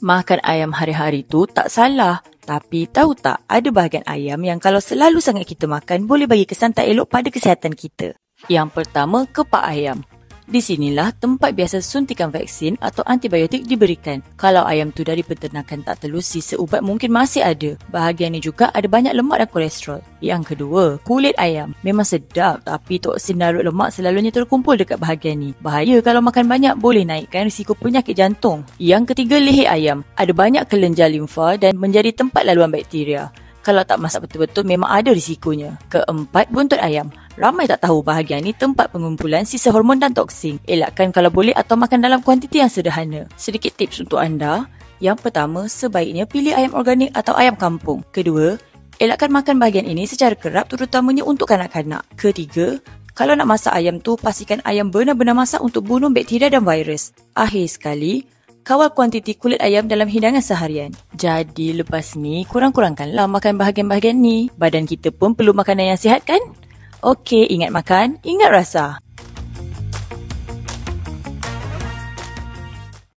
Makan ayam hari-hari tu tak salah. Tapi tahu tak, ada bahagian ayam yang kalau selalu sangat kita makan boleh bagi kesan tak elok pada kesihatan kita. Yang pertama, kepak ayam. Di sinilah tempat biasa suntikan vaksin atau antibiotik diberikan. Kalau ayam tu dari peternakan tak telus, sisa ubat mungkin masih ada. Bahagian ni juga ada banyak lemak dan kolesterol. Yang kedua, kulit ayam. Memang sedap tapi toksin larut lemak selalunya terkumpul dekat bahagian ni. Bahaya kalau makan banyak, boleh naikkan risiko penyakit jantung. Yang ketiga, leher ayam. Ada banyak kelenjar limfa dan menjadi tempat laluan bakteria. Kalau tak masak betul-betul memang ada risikonya. Keempat, buntut ayam. Ramai tak tahu bahagian ni tempat pengumpulan sisa hormon dan toksin. Elakkan kalau boleh atau makan dalam kuantiti yang sederhana. Sedikit tips untuk anda. Yang pertama, sebaiknya pilih ayam organik atau ayam kampung. Kedua, elakkan makan bahagian ini secara kerap terutamanya untuk kanak-kanak. Ketiga, kalau nak masak ayam tu, pastikan ayam benar-benar masak untuk bunuh bakteria dan virus. Akhir sekali, kawal kuantiti kulit ayam dalam hidangan seharian. Jadi lepas ni, kurang-kurangkanlah makan bahagian-bahagian ni. Badan kita pun perlu makanan yang sihat kan? Okey, ingat makan, ingat rasa.